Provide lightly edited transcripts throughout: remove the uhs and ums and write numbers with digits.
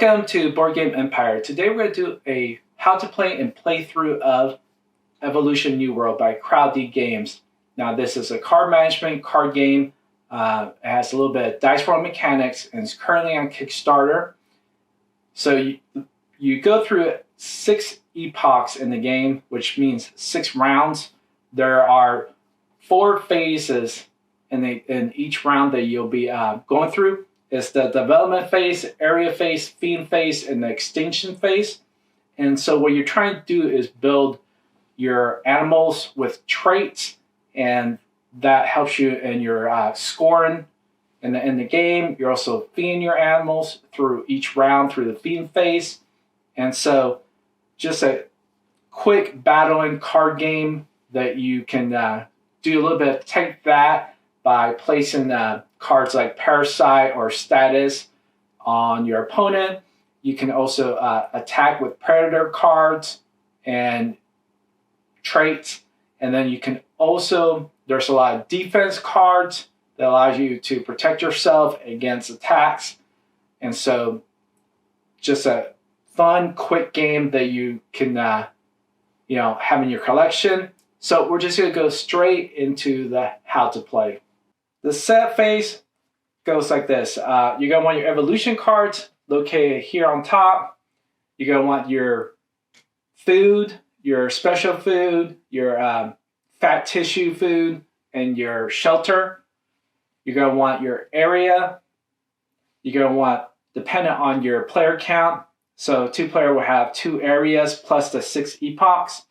Welcome to Board Game Empire. Today we're going to do a how to play and playthrough of Evolution New World by CrowD Games. Now this is a card management card game. It has a little bit of dice roll mechanics and it's currently on Kickstarter. So you go through 6 epochs in the game, which means 6 rounds. There are 4 phases in each round that you'll be going through. It's the development phase, area phase, feeding phase, and the extinction phase. And so what you're trying to do is build your animals with traits, and that helps you in your scoring in the game. You're also feeding your animals through each round through the feeding phase. And so just a quick battling card game that you can do a little bit of take that by placing cards like Parasite or Status on your opponent. You can also attack with Predator cards and traits. And then you can also, there's a lot of defense cards that allows you to protect yourself against attacks. And so just a fun, quick game that you can have in your collection. So we're just going to go straight into the how to play. The setup phase goes like this. You're going to want your evolution cards located here on top. You're going to want your food, your special food, your fat tissue food, and your shelter. You're going to want your area. You're going to want, dependent on your player count, so 2 player will have 2 areas plus the 6 epochs.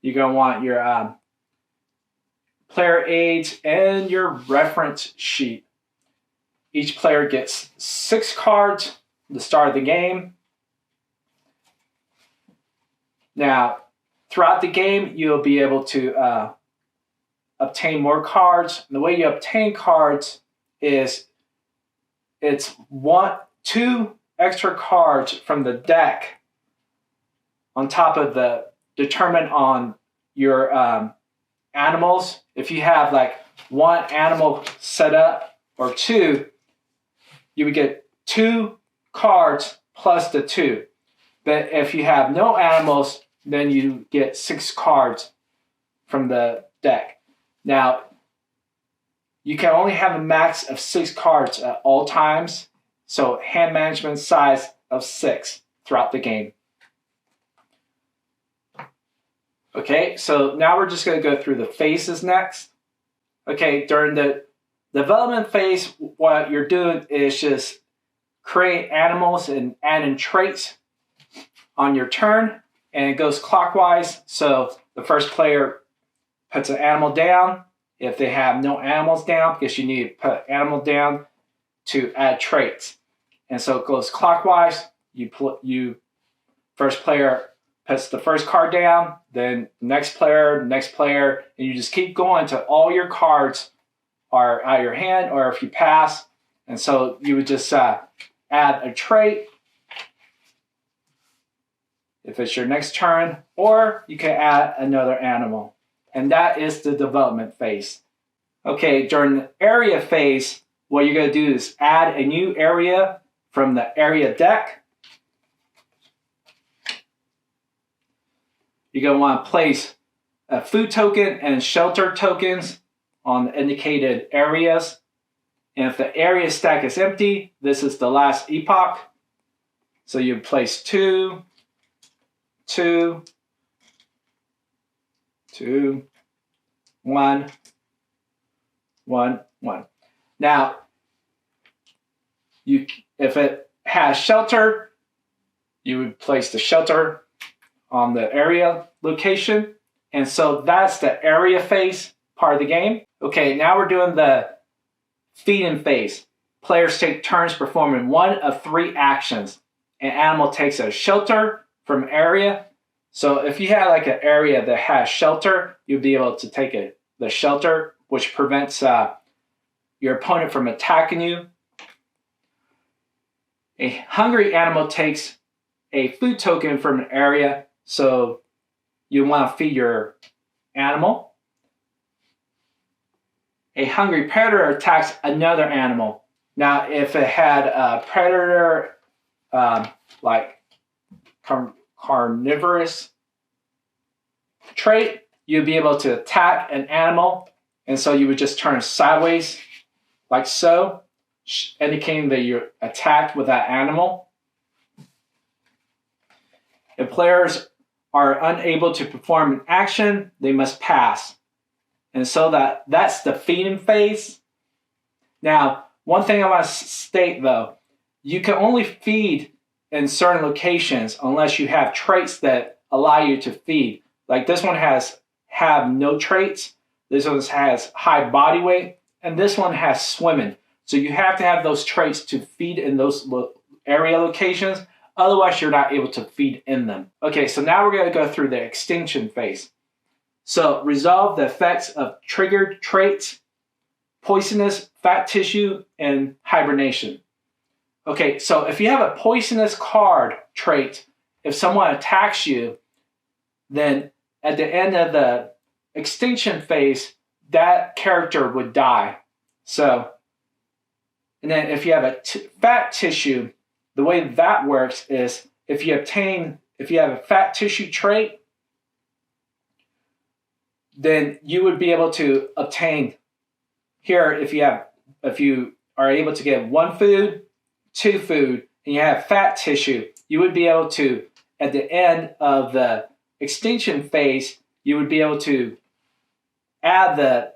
You're going to want your player aids and your reference sheet. Each player gets 6 cards at the start of the game. Now, throughout the game, you'll be able to obtain more cards. And the way you obtain cards is it's 2 extra cards from the deck on top of the determined on your animals. If you have like 1 animal set up or 2, you would get 2 cards plus the 2. But if you have no animals, then you get 6 cards from the deck. Now, you can only have a max of 6 cards at all times. So hand management size of 6 throughout the game. Okay, so now we're just going to go through the phases next. Okay, during the development phase, what you're doing is just create animals and add in traits on your turn, and it goes clockwise. So the first player puts an animal down. If they have no animals down, because you need to put an animal down to add traits. And so it goes clockwise. You first player puts the first card down, then next player, and you just keep going until all your cards are out of your hand, or if you pass. And so you would just add a trait if it's your next turn, or you can add another animal. And that is the development phase. Okay, during the area phase, what you're going to do is add a new area from the area deck. You're going to want to place a food token and shelter tokens on the indicated areas. And if the area stack is empty, this is the last epoch. So you place 2, 2, 2, 1, 1, 1. Now, if it has shelter, you would place the shelter on the area location. And so that's the area phase part of the game. Okay, now we're doing the feeding phase. Players take turns performing 1 of 3 actions. An animal takes a shelter from area. So if you have like an area that has shelter, you'll be able to take the shelter, which prevents your opponent from attacking you. A hungry animal takes a food token from an area. So you want to feed your animal. A hungry predator attacks another animal. Now, if it had a predator like carnivorous trait, you'd be able to attack an animal, and so you would just turn sideways like so, indicating that you're attacked with that animal. If players are unable to perform an action, they must pass. And so that's the feeding phase. Now, one thing I want to state though, you can only feed in certain locations unless you have traits that allow you to feed. Like this one have no traits, this one has high body weight, and this one has swimming. So you have to have those traits to feed in those area locations. Otherwise, you're not able to feed in them. Okay, so now we're going to go through the extinction phase. So resolve the effects of triggered traits, poisonous fat tissue, and hibernation. Okay, so if you have a poisonous card trait, if someone attacks you, then at the end of the extinction phase, that character would die. So, and then if you have a fat tissue, the way that works is if you have a fat tissue trait, then you would be able to obtain here if you are able to get 1 food, 2 food, and you have fat tissue, you would be able to, at the end of the extinction phase, you would be able to add the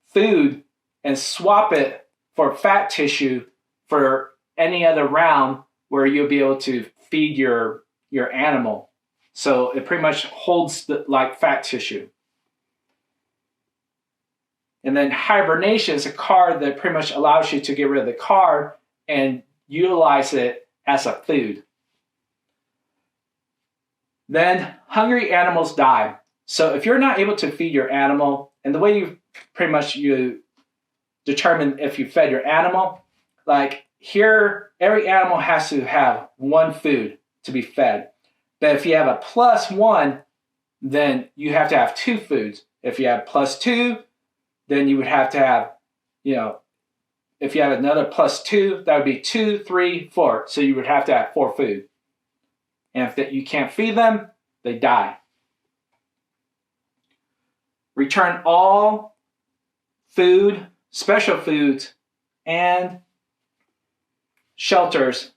food and swap it for fat tissue for any other round where you'll be able to feed your animal. So it pretty much holds like fat tissue. And then hibernation is a card that pretty much allows you to get rid of the card and utilize it as a food. Then hungry animals die. So if you're not able to feed your animal, and the way you determine if you fed your animal, like here, every animal has to have 1 food to be fed. But if you have a +1, then you have to have 2 foods. If you have +2, then you would have to have, if you have another +2, that would be 2, 3, 4. So you would have to have 4 food. And if you can't feed them, they die. Return all food, special foods, and shelters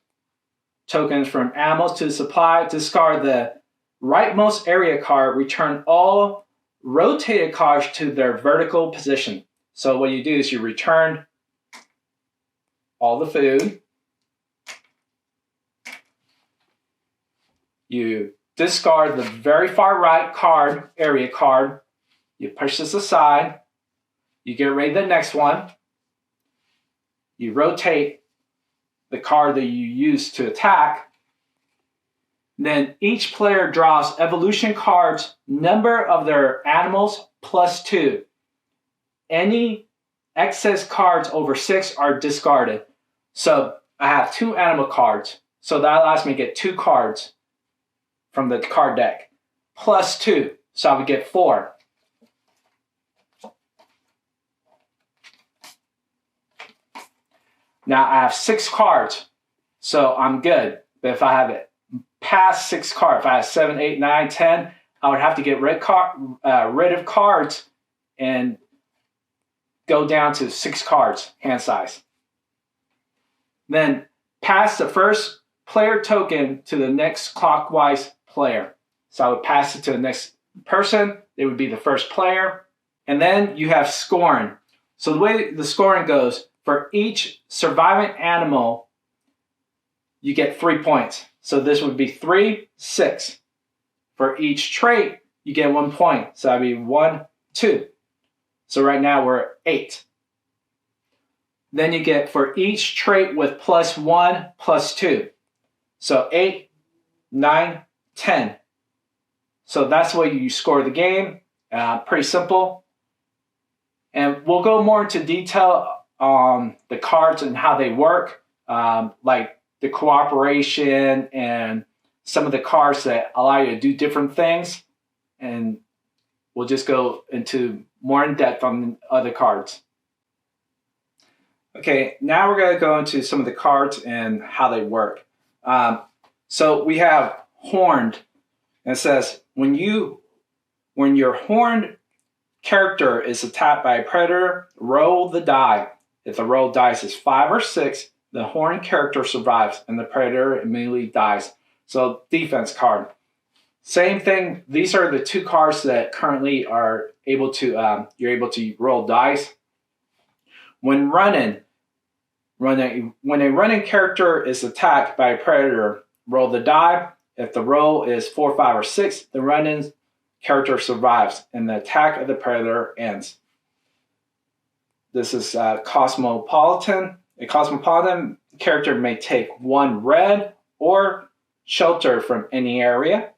tokens from animals to the supply. Discard the rightmost area card. Return all rotated cards to their vertical position. So what you do is you return all the food. You discard the very far right card, area card. You push this aside. You get rid of the next one. You rotate the card that you use to attack. Then each player draws evolution cards, number of their animals +2. Any excess cards over 6 are discarded. So I have 2 animal cards. So that allows me to get 2 cards from the card deck. +2. So I would get 4. Now I have 6 cards. So I'm good. But if I have it past 6 cards, if I have 7, 8, 9, 10, I would have to get rid of cards and go down to 6 cards, hand size. Then pass the first player token to the next clockwise player. So I would pass it to the next person. They would be the first player. And then you have scoring. So the way the scoring goes, for each surviving animal, you get 3 points. So this would be 3, 6. For each trait, you get 1 point. So that'd be 1, 2. So right now we're at 8. Then you get for each trait with +1, +2. So 8, 9, 10. So that's the way you score the game. Pretty simple. And we'll go more into detail on the cards and how they work, like the cooperation and some of the cards that allow you to do different things. And we'll just go into more in depth on other cards. Okay, now we're going to go into some of the cards and how they work. So we have horned, and it says when your horned character is attacked by a predator, roll the die. If the roll dice is 5 or 6, the horned character survives and the predator immediately dies. So defense card. Same thing. These are the 2 cards that currently are able to you're able to roll dice. When when a running character is attacked by a predator, roll the die. If the roll is 4, 5, or 6, the running character survives and the attack of the predator ends. This is cosmopolitan. A cosmopolitan character may take 1 red or shelter from any area.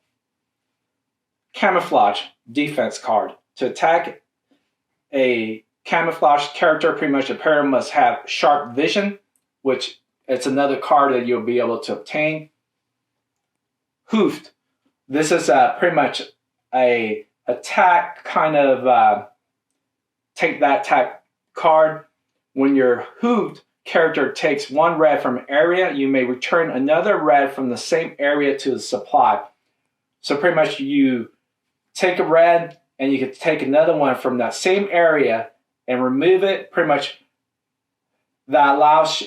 Camouflage, defense card. To attack a camouflage character, pretty much a predator must have sharp vision, which it's another card that you'll be able to obtain. Hoofed. This is pretty much a attack kind of take that type card. When your hoofed character takes 1 red from an area, you may return another red from the same area to the supply. So pretty much you take a red and you can take another one from that same area and remove it. Pretty much that allows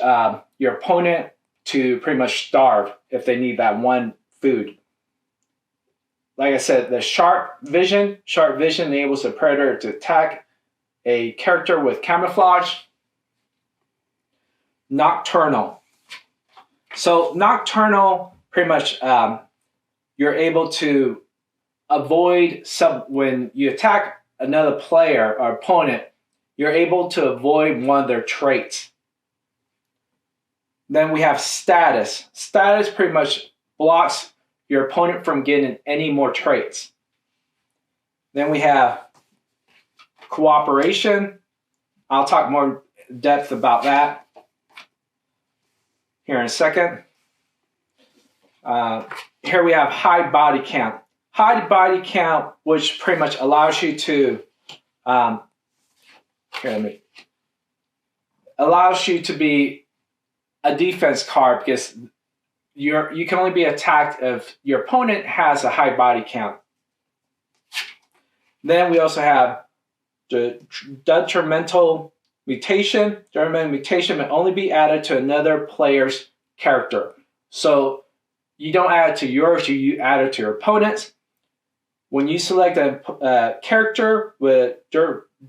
your opponent to pretty much starve if they need that 1 food. Like I said, the sharp vision enables the predator to attack a character with camouflage. Nocturnal. So nocturnal, pretty much you're able to avoid when you attack another player or opponent, you're able to avoid one of their traits. Then we have status. Status pretty much blocks your opponent from getting any more traits. Then we have cooperation. I'll talk more in depth about that here in a second. Here we have high body count. High body count, which pretty much allows you to be a defense card because you can only be attacked if your opponent has a high body count. Then we also have the detrimental mutation. Detrimental mutation may only be added to another player's character. So you don't add it to yours, you add it to your opponent's. When you select a character with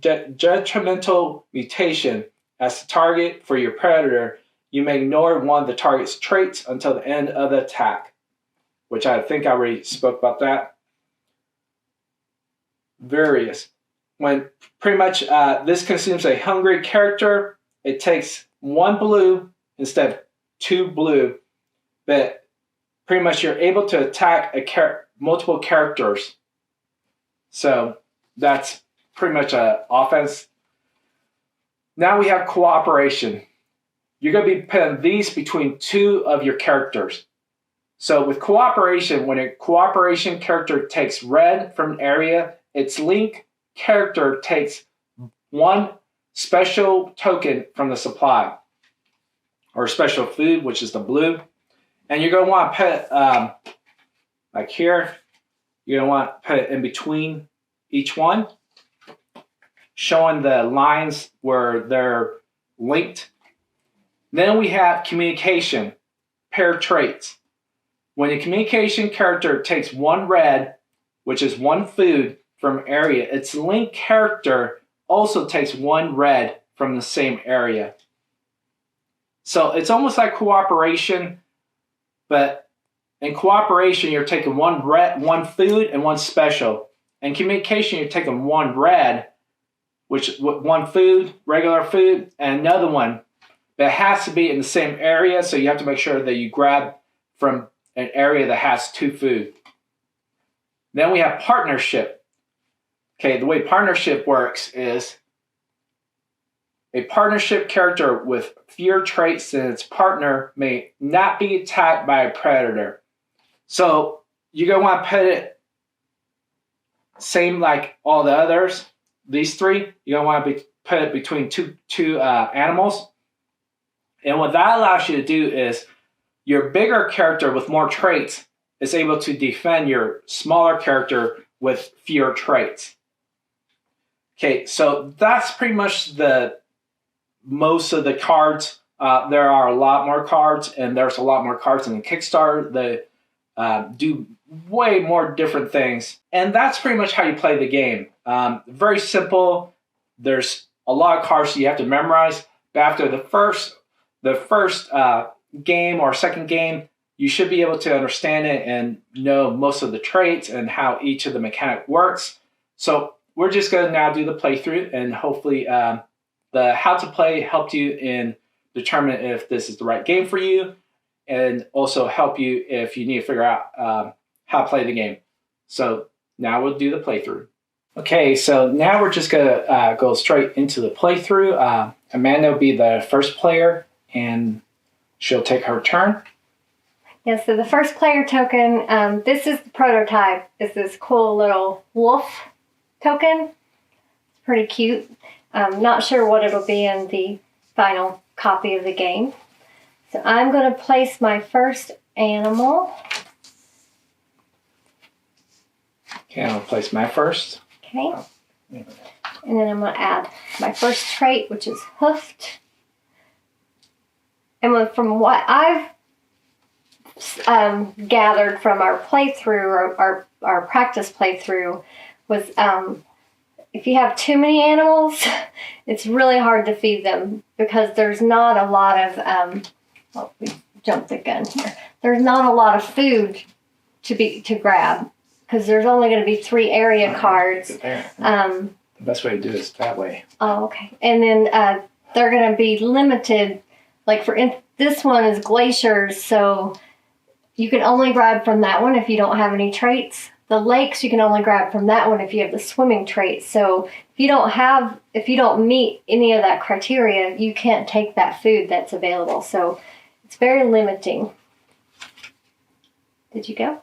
detrimental mutation as the target for your predator, you may ignore one of the target's traits until the end of the attack, which I think I already spoke about that. Various. When pretty much this consumes a hungry character, it takes 1 blue instead of 2 blue, but pretty much you're able to attack multiple characters. So that's pretty much an offense. Now we have cooperation. You're going to be putting these between 2 of your characters. So with cooperation, when a cooperation character takes red from an area, its link character takes 1 special token from the supply, or special food, which is the blue. And you're going to want to put, like here, you're going to want to put it in between each one, showing the lines where they're linked. Then we have communication, pair traits. When a communication character takes 1 red, which is 1 food from area, its link character also takes 1 red from the same area. So it's almost like cooperation, but in cooperation, you're taking 1 red, 1 food, and 1 special. In communication, you're taking 1 red, which 1 food, regular food, and another one. But it has to be in the same area, so you have to make sure that you grab from an area that has 2 food. Then we have partnership. Okay, the way partnership works is a partnership character with fewer traits than its partner may not be attacked by a predator. So you're going to want to put it same like all the others. These 3, you're going to want to put it between two animals. And what that allows you to do is your bigger character with more traits is able to defend your smaller character with fewer traits. Okay, so that's pretty much the most of the cards. There are a lot more cards, and there's a lot more cards in the Kickstarter that do way more different things. And that's pretty much how you play the game. Very simple. There's a lot of cards that you have to memorize. But after the first game or second game, you should be able to understand it and know most of the traits and how each of the mechanic works. So we're just going to now do the playthrough, and hopefully the how to play helped you in determine if this is the right game for you, and also help you if you need to figure out how to play the game. So now we'll do the playthrough. Okay, so now we're just going to go straight into the playthrough. Amanda will be the first player, and she'll take her turn. Yeah, so the first player token, this is the prototype. It's this cool little wolf token. It's pretty cute. I'm not sure what it'll be in the final copy of the game. So I'm going to place my first animal. Okay, I'll place my first. Okay. And then I'm going to add my first trait, which is hoofed. And from what I've gathered from our playthrough, or our practice playthrough, was if you have too many animals, it's really hard to feed them because there's not a lot of we jumped the gun here. There's not a lot of food to grab because there's only going to be 3 area cards. The best way to do it is that way. Oh, okay. And then they're going to be limited. Like this one is glaciers, so you can only grab from that one if you don't have any traits. The lakes you can only grab from that one if you have the swimming trait. So if you don't meet any of that criteria, you can't take that food that's available. So it's very limiting. Did you go?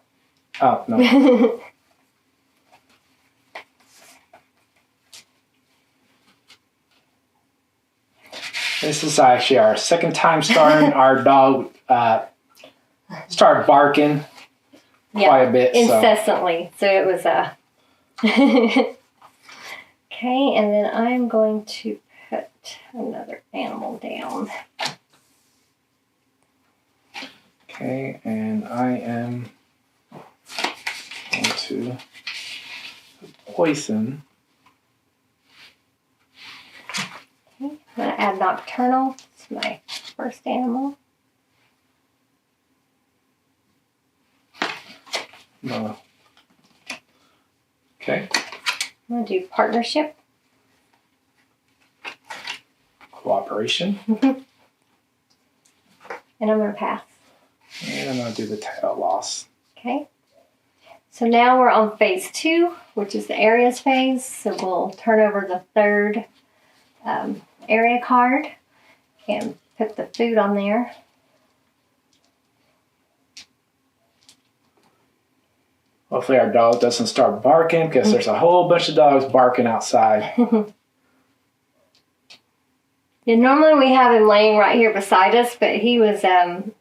Oh, no. This is actually our second time starting. Our dog started barking quite a bit. Incessantly. So it was okay, and then I'm going to put another animal down. Okay, and I am going to poison. Okay, I'm going to add nocturnal to my first animal. No. Okay. I'm going to do partnership. Cooperation. And I'm going to pass. And I'm going to do the tail loss. Okay. So now we're on phase 2, which is the areas phase. So we'll turn over the third area card and put the food on there. Hopefully our dog doesn't start barking because there's a whole bunch of dogs barking outside. Yeah, normally we have him laying right here beside us, but he was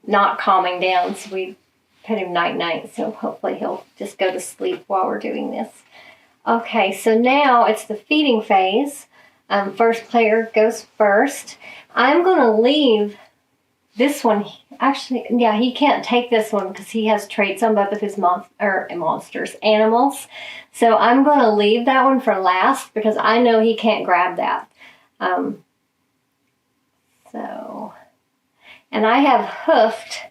not calming down, so we put him night-night, so hopefully he'll just go to sleep while we're doing this. Okay, so now it's the feeding phase. First player goes first. I'm going to leave this one. Actually, yeah, he can't take this one because he has traits on both of his animals. So I'm going to leave that one for last because I know he can't grab that. And I have hoofed.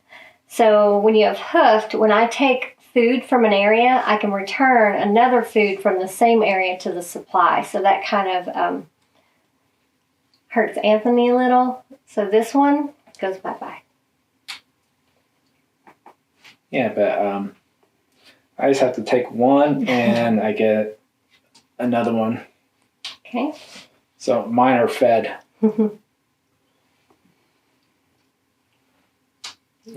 So when you have hoofed, when I take food from an area, I can return another food from the same area to the supply. So that kind of hurts Anthony a little. So this one goes bye-bye. Yeah, but I just have to take one and I get another one. Okay. So mine are fed.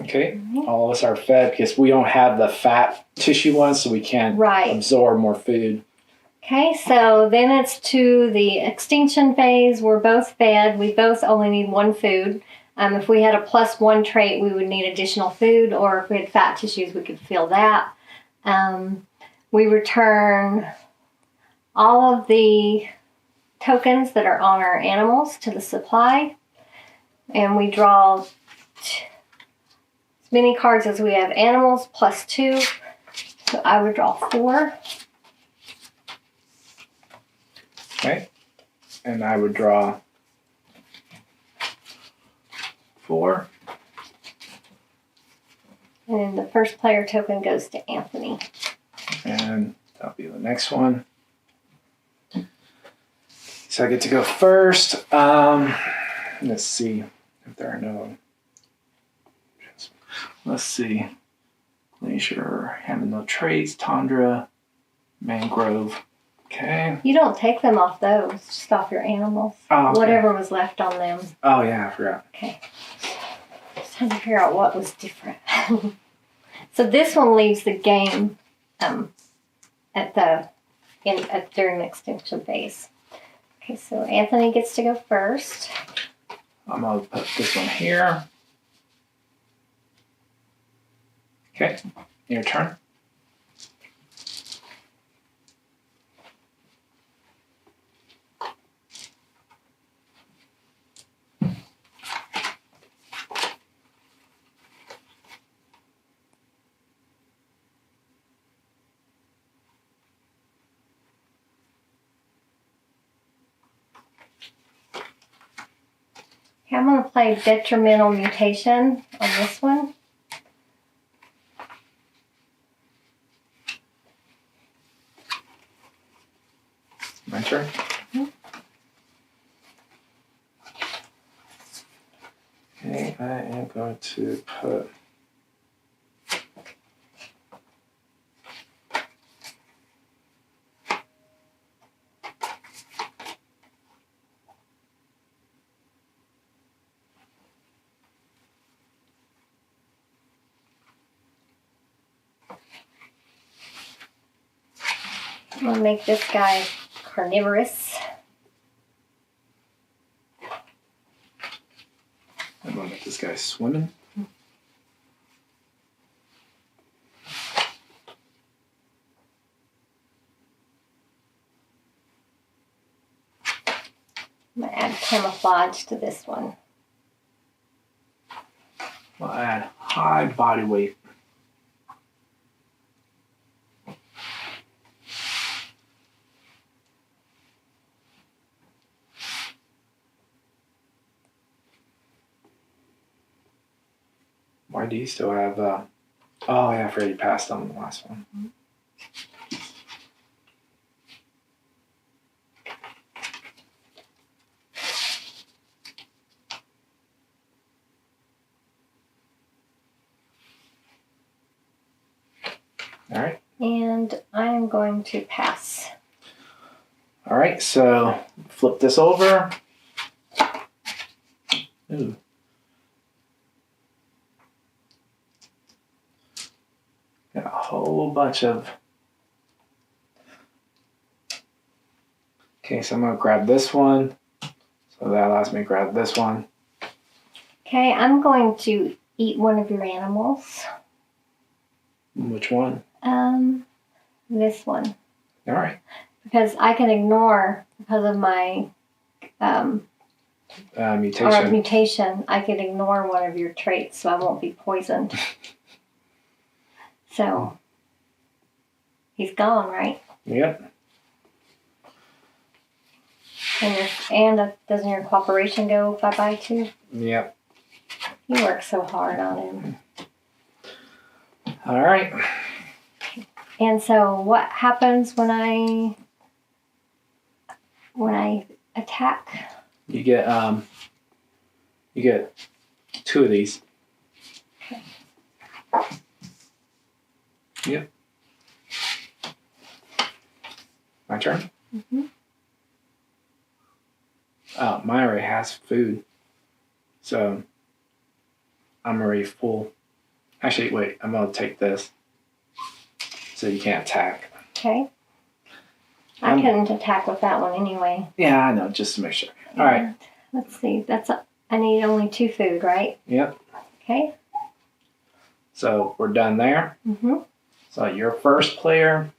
Okay, all of us are fed because we don't have the fat tissue ones, so we can't absorb more food. Okay, so then it's to the extinction phase. We're both fed. We both only need one food. If we had a +1 trait, we would need additional food, or if we had fat tissues, we could fill that. We return all of the tokens that are on our animals to the supply, and we draw as many cards as we have animals +2. So I would draw 4. Okay. And I would draw 4. And then the first player token goes to Anthony. And that'll be the next one. So I get to go first. Let's see if there are no. Let's see. Glacier, having no traits, tundra, mangrove. Okay. You don't take them off those, just off your animals. Oh, okay. Whatever was left on them. Oh, yeah, I forgot. Okay. Just trying to figure out what was different. So this one leaves the game during the extinction phase. Okay, so Anthony gets to go first. I'm going to put this one here. Okay, your turn. Okay, I'm going to play detrimental mutation on this one. My turn. Okay, I am going to put I'm going to make this guy carnivorous. I'm going to make this guy swimming. I'm going to add camouflage to this one. I'll add high body weight. Why do you still have, oh yeah, I've already passed on the last one. All right. And I'm going to pass. All right, so flip this over. Ooh. Got a whole bunch of. Okay, so I'm gonna grab this one. So that allows me to grab this one. Okay, I'm going to eat one of your animals. Which one? This one. All right. Because I can ignore, because of my mutation, I can ignore one of your traits, so I won't be poisoned. So, he's gone, right? Yep. And doesn't your cooperation go bye-bye too? Yep. You work so hard on him. All right. And so what happens when I attack? You get 2 of these. Okay. Yep. My turn? Mm-hmm. Oh, mine already has food. So I'm already full. Actually, wait, I'm going to take this. So you can't attack. Okay. I couldn't attack with that one anyway. Yeah, I know, just to make sure. All right. Let's see. I need only 2 food, right? Yep. Okay. So we're done there. Mm-hmm. So you're first player.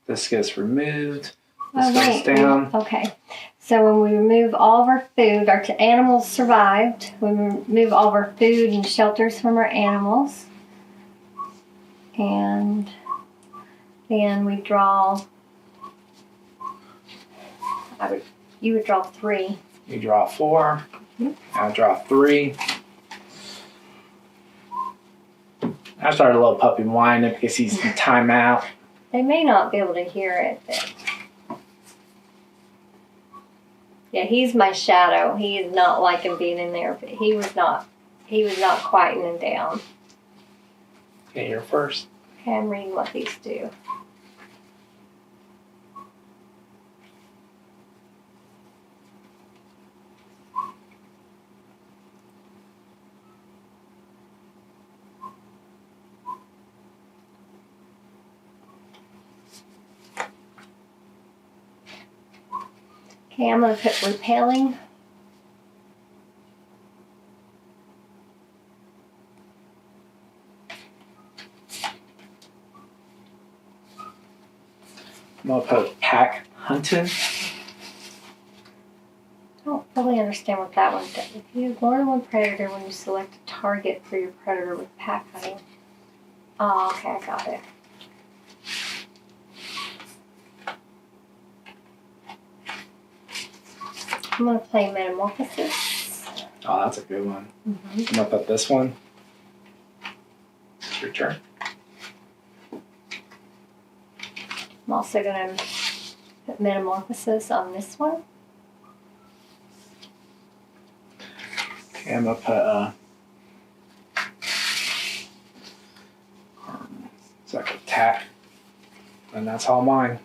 This gets removed. This Oh, goes wait. down. Okay. So when we remove all of our food, our animals survived. We remove all of our food and shelters from our animals. And then we draw, you would draw 3. You draw 4. Mm-hmm. I draw 3. I started a little puppy whining because he's in timeout. They may not be able to hear it, but yeah, he's my shadow. He is not liking being in there, but he was not quieting down. Okay, you're first. Okay, I'm reading what these do. Okay, I'm going to put repelling. I'm going to put pack hunting. I don't fully understand what that one does. If you ignore one predator when you select a target for your predator with pack hunting. Oh, okay, I got it. I'm going to play Metamorphosis. Oh, that's a good one. Mm-hmm. I'm going to put this one. It's your turn. I'm also going to put Metamorphosis on this one. Okay, I'm going to put it's like attack. And that's all mine.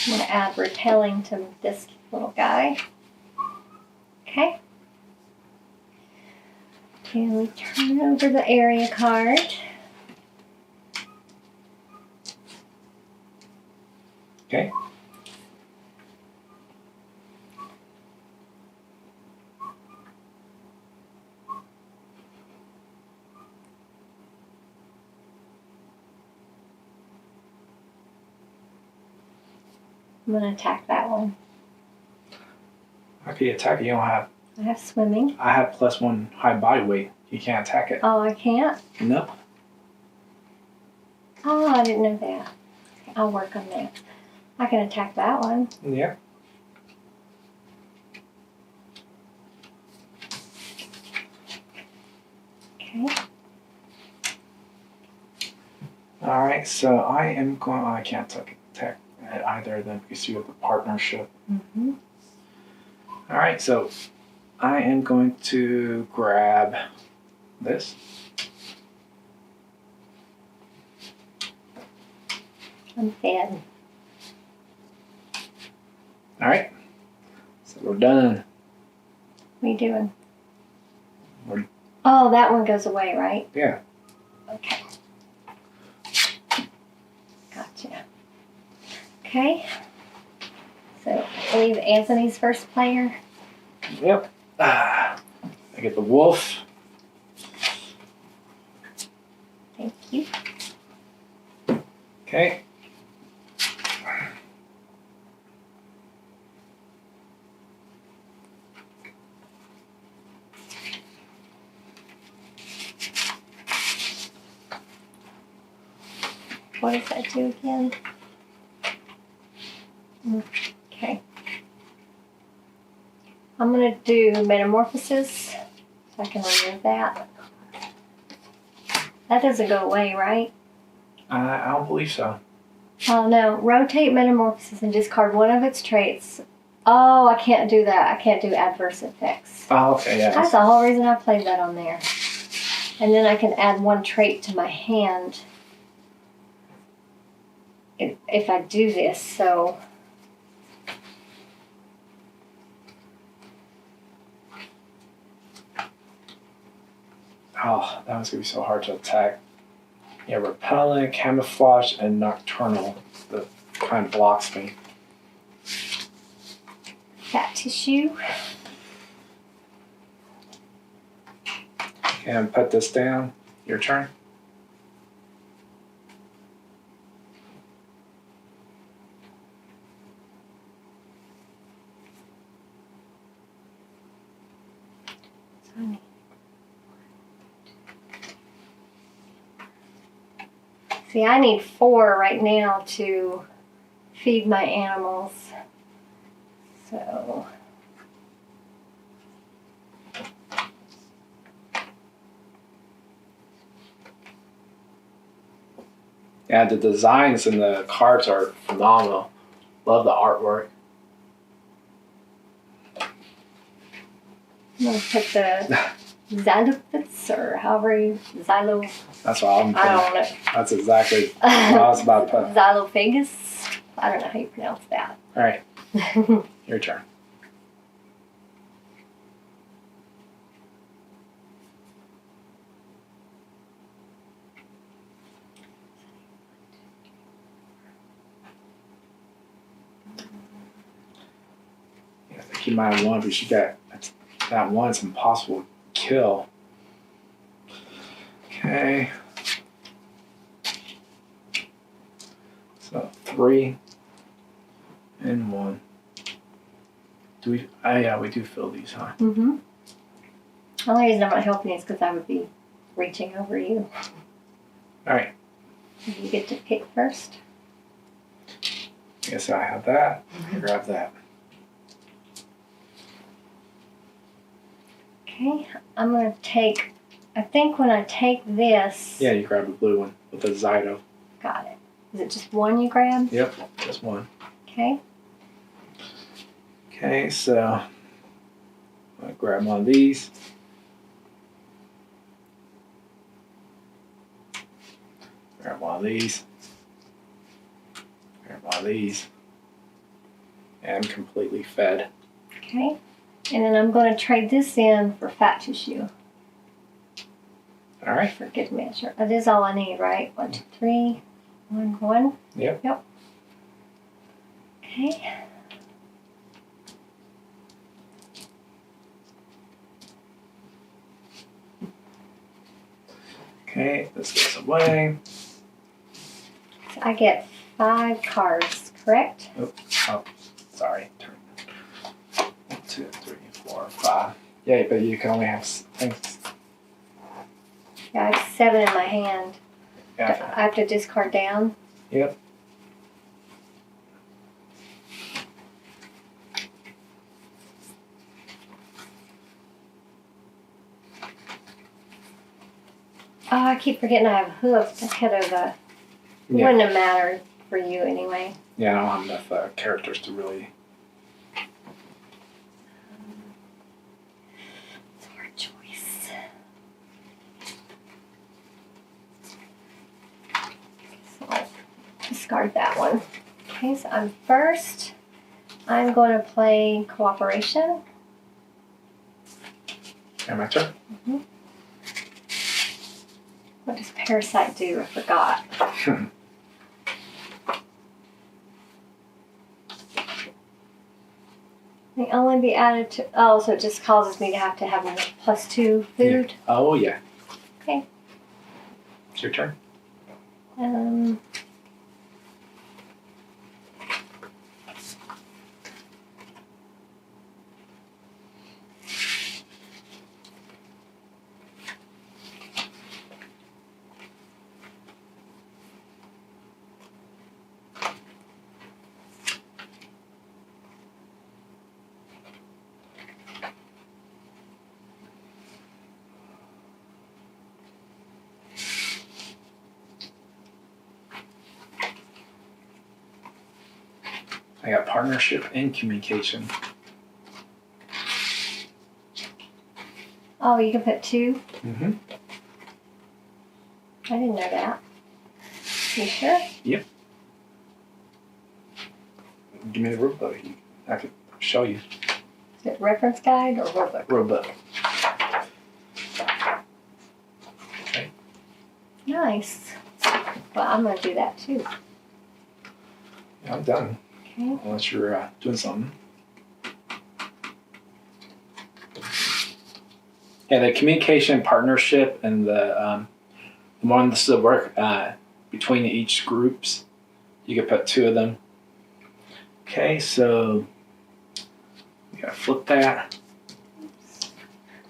I'm going to add repelling to this little guy. Okay. And we turn over the area card. Okay. I'm going to attack that one. How can you attack it? You don't have. I have swimming. I have +1 high body weight. You can't attack it. Oh, I can't? Nope. Oh, I didn't know that. Okay, I'll work on that. I can attack that one. Yeah. Okay. All right. So I am going. I can't attack either of them because you have the partnership. Mm-hmm. All right. So I am going to grab this. I'm fed. All right. So we're done. What are you doing? We're, Oh, that one goes away, right? yeah. Okay. Gotcha. Okay. So I believe Anthony's first player. Yep. I get the wolf. Thank you. Okay. What does that do again? Okay. I'm going to do Metamorphosis, so I can remove that. That doesn't go away, right? I don't believe so. Oh, no. Rotate Metamorphosis and discard one of its traits. Oh, I can't do that. I can't do adverse effects. Oh, okay, yeah. That's the whole reason I played that on there. And then I can add one trait to my hand if I do this, so... Oh, that was going to be so hard to attack. Yeah, repellent, camouflage, and nocturnal. The kind of blocks me. Fat tissue. And put this down. Your turn. See, I need 4 right now to feed my animals. So. Yeah, the designs and the cards are phenomenal. Love the artwork. I'm going to put the xylophytes or however you, xylo. That's what I'm I don't know. That's exactly what I was about to put. Xylophagus. I don't know how you pronounce that. All right, your turn. Yeah, I think you might have won, but you got that one's impossible to kill. Okay. So 3 and 1. Do we? Oh yeah, we do fill these, huh? Mm-hmm. The only reason I'm not helping you is because I would be reaching over you. All right. You get to pick first. I guess I have that. Grab that. Okay, I'm going to take, I think when I take this. Yeah, you grab the blue one with the Zyto. Got it. Is it just one you grab? Yep, just one. Okay. Okay, so I'm going to grab one of these. Grab one of these. Grab one of these. And I'm completely fed. Okay. And then I'm going to trade this in for fat tissue. All right. For good measure. That is all I need, right? 1, 2, 3. 1, 1. Yep. Yep. Okay. Okay, this goes away. So I get 5 cards, correct? Oh, sorry. Turn. 1, 2, 3, 4, 5. Yeah, but you can only have things. Yeah, I have 7 in my hand. Yeah. I have to discard down. Yep. Oh, I keep forgetting I have hooves ahead of the. It wouldn't have mattered for you anyway. Yeah, I don't have enough characters to really. It's a hard choice. So I'll discard that one. Okay, so I'm first. I'm going to play Cooperation. And my turn. Mm-hmm. What does Parasite do? I forgot. They only be added to. Oh, so it just causes me to have a +2 food. Yeah. Oh yeah. Okay. It's your turn. I got partnership and communication. Oh, you can put 2? Mm-hmm. I didn't know that. You sure? Yep. Give me the rule book. I could show you. Is it reference guide or rule book? Rule book. Okay. Nice. Well, I'm going to do that too. Yeah, I'm done. Okay. Unless you're doing something. Yeah, the communication partnership and the ones that work between each groups, you could put 2 of them. Okay, so you gotta flip that.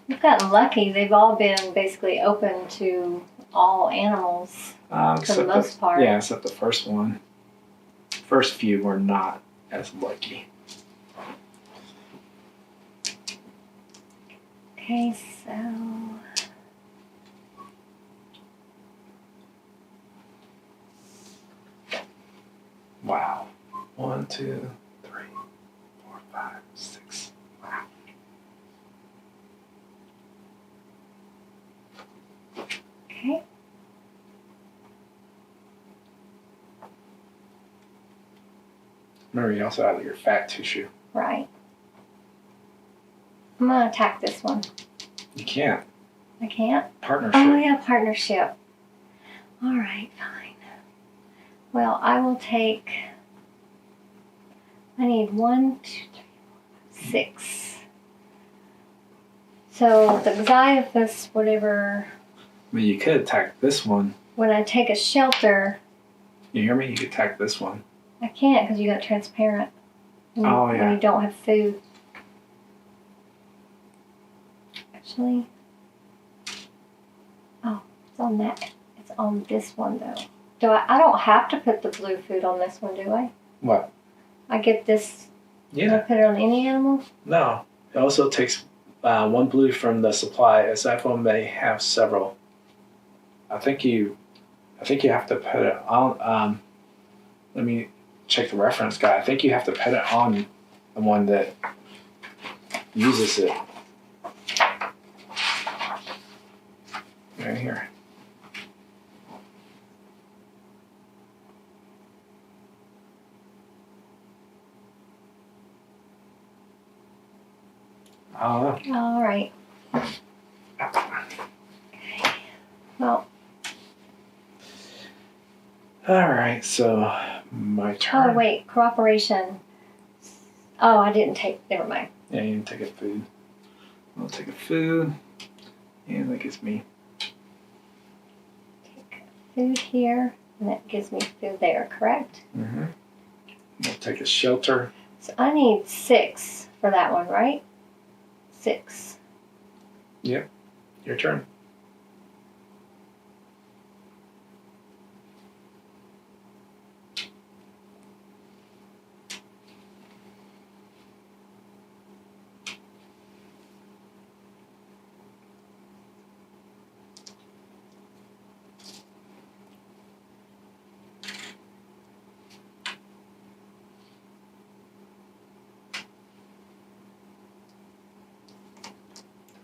We've gotten lucky. They've all been basically open to all animals for the most part. Yeah, except the first one. First few were not as lucky. Okay, so Wow. 1, 2, 3, 4, 5, 6. Wow. okay. Remember, you also have your fat tissue. Right. I'm going to attack this one. You can't. I can't? Partnership. Oh, yeah, partnership. All right, fine. Well, I will take... I need 1, 2, 3, 4, 6. So the Xyphus, whatever... I mean, you could attack this one. When I take a shelter... You hear me? You could attack this one. I can't because you got transparent. When yeah. you don't have food. Actually... Oh, it's on that. It's on this one, though. I don't have to put the blue food on this one, do I? What? I get this... Yeah. Can I put it on any animal? No. It also takes 1 blue from the supply, as that one may have several. I think you have to put it on. Let me check the reference guide. I think you have to put it on the one that uses it. Right here. I don't know. All right. Well. All right, so my turn. Oh, wait. Cooperation. Oh, I didn't take... Never mind. Yeah, you can take a food. I'll take a food. And that gives me... Take food here. And that gives me food there, correct? Mm-hmm. I'll take a shelter. So I need 6 for that one, right? 6. Yep. Your turn.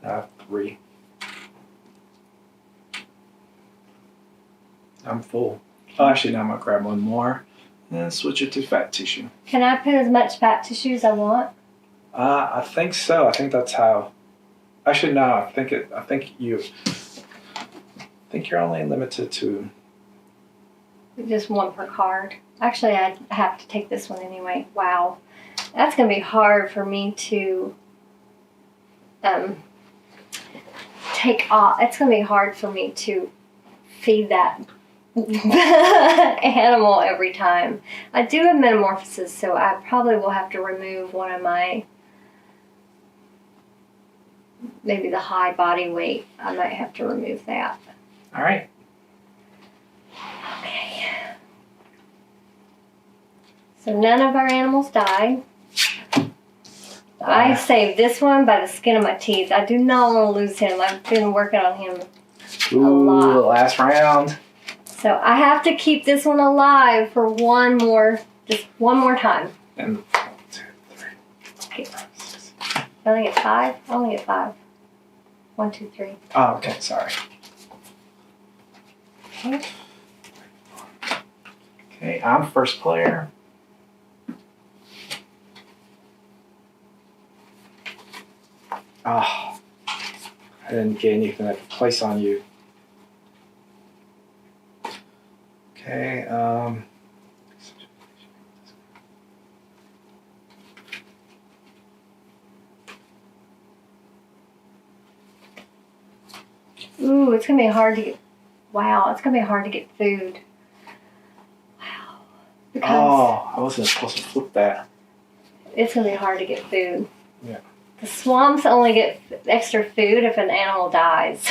I have 3. I'm full. Oh, actually, now I'm going to grab 1 more and switch it to fat tissue. Can I put as much fat tissue as I want? I think so. I think that's how. Actually, no. I think you're only limited to... Just 1 per card. Actually, I have to take this one anyway. Wow. That's going to be hard for me to take off. It's going to be hard for me to feed that animal every time. I do have metamorphosis, so I probably will have to remove one of my... Maybe the high body weight. I might have to remove that. All right. Okay. So none of our animals died. I saved this one by the skin of my teeth. I do not want to lose him. I've been working on him a lot. Last round. So I have to keep this one alive for just one more time. And 1, 2, 3, 4, 5, 6. I only get 5? I only get 5. 1, 2, 3. Oh, okay. Sorry. Okay. Okay, I'm first player. Oh, I didn't get anything to place on you. Okay. Ooh, it's gonna be hard to get. Wow, it's gonna be hard to get food. Wow. Because I wasn't supposed to flip that. it's gonna be hard to get food. Yeah. The swamps only get extra food if an animal dies.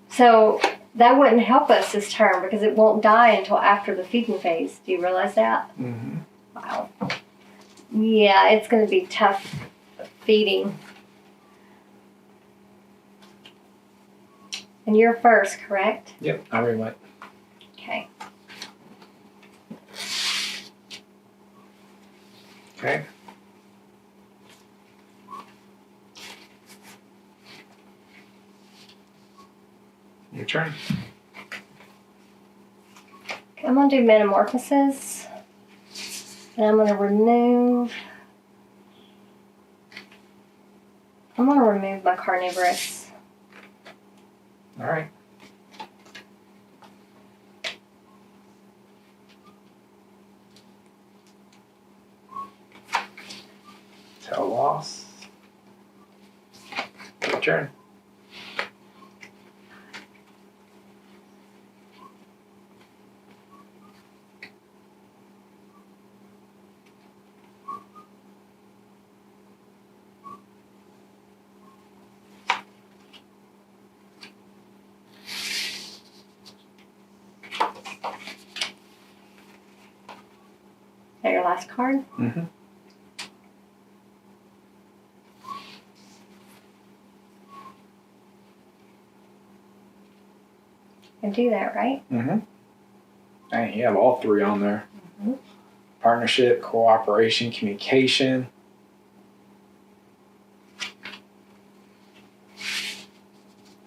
So that wouldn't help us this term because it won't die until after the feeding phase. Do you realize that? Mm-hmm. Wow. Yeah, it's going to be tough feeding. And you're first, correct? Yep, I already went. Okay. Okay. Your turn. I'm going to do metamorphosis. And I'm going to remove my carnivorous. All right. Tell loss. Your turn. Is that your last card? Mm-hmm. I do that, right? Mm-hmm. And you have all three on there. Mm-hmm. Partnership, cooperation, communication.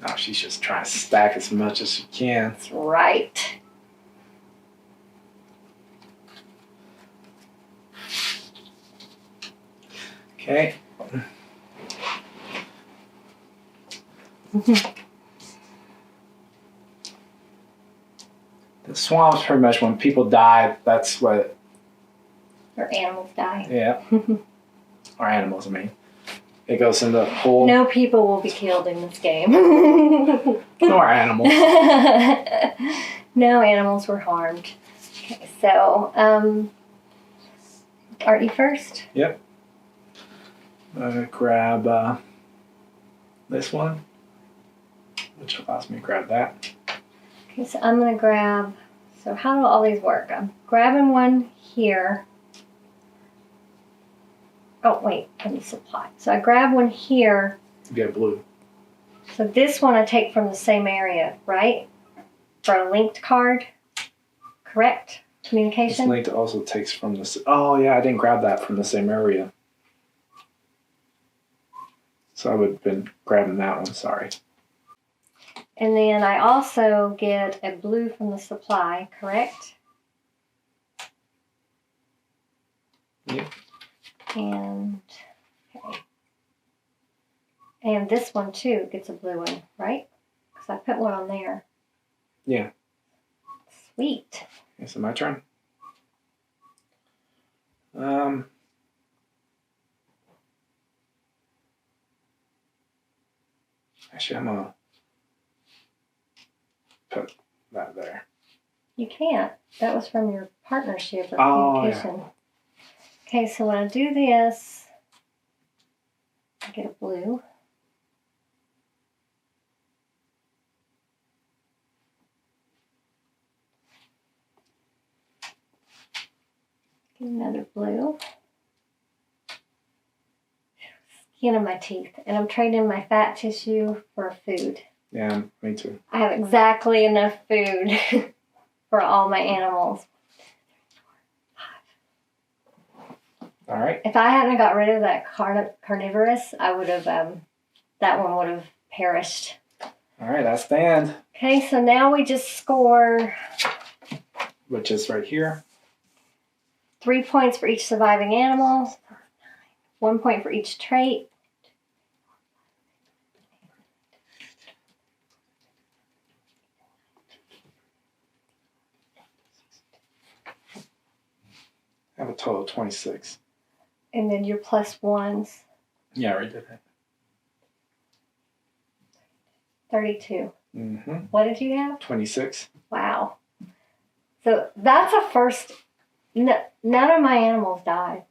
Oh, she's just trying to stack as much as she can. That's right. Okay. The swamp's pretty much when people die, that's what, Or animals die. yeah. Or animals, I mean. It goes in the whole. No people will be killed in this game. Nor animals. No animals were harmed. Okay, so, aren't you first? Yep. Grab this one, which allows me to grab that. Okay, so I'm going to grab, so how do all these work? I'm grabbing one here. Oh, wait, from the supply. So I grab one here. You get blue. So this one I take from the same area, right? For a linked card, correct? This Communication? link also takes from this. Oh, yeah, I didn't grab that from the same area. So I would have been grabbing that one, sorry. And then I also get a blue from the supply, correct? Yep. And, okay. And this one too gets a blue one, right? Because I put one on there. Yeah. Sweet. Okay, so my turn. Actually, I'm gonna put that there. You can't. That was from your partnership or Oh, communication. yeah. Okay, so when I do this, I get a blue. Get another blue. Skin of my teeth. And I'm trading my fat tissue for food. Yeah, me too. I have exactly enough food for all my animals. All right. If I hadn't got rid of that carnivorous, I would have, that one would have perished. All right, that's the end, Okay, so now we just score which is right here. 3 points for each surviving animal, 1 point for each trait. total of 26. And then your plus ones, Yeah, I already did that. 32. Mm-hmm. What did you have? 26. Wow. So that's a first. None of my animals died.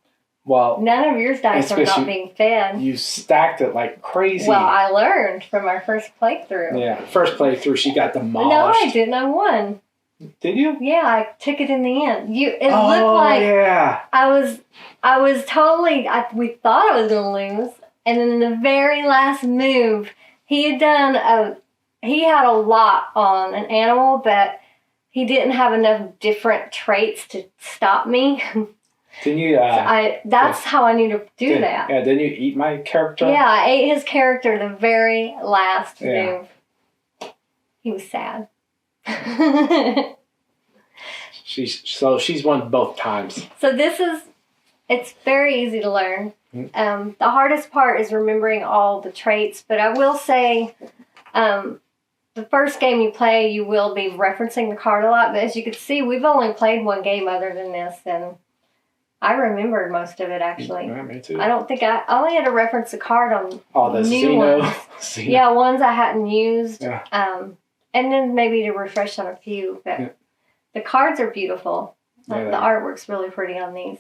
Well, None of yours died it's from because not being fed. you stacked it like crazy. Well, I learned from our first playthrough. Yeah, first playthrough, she got demolished. No, I didn't. I won. Did you? Yeah, I took it in the end. It looked like yeah. I was totally. We thought I was gonna lose, and then in the very last move, he had a lot on an animal, but he didn't have enough different traits to stop me. Didn't you? That's how I need to do that. Yeah, didn't you eat my character? Yeah, I ate his character the very last move. He was sad. She's won both times. So it's very easy to learn. The hardest part is remembering all the traits, but I will say, the first game you play, you will be referencing the card a lot, but as you can see, we've only played one game other than this, and I remembered most of it, actually. Yeah, me too. I don't think I only had to reference the card on the new ones. Xeno. Yeah, ones I hadn't used. Yeah. And then maybe to refresh on a few, but the cards are beautiful. The artwork's really pretty on these.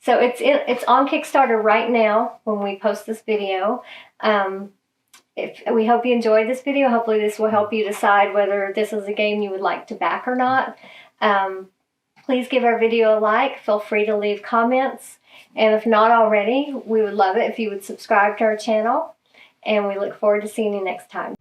So it's on Kickstarter right now when we post this video. We hope you enjoyed this video. Hopefully this will help you decide whether this is a game you would like to back or not. Please give our video a like. Feel free to leave comments. And if not already, we would love it if you would subscribe to our channel. And we look forward to seeing you next time.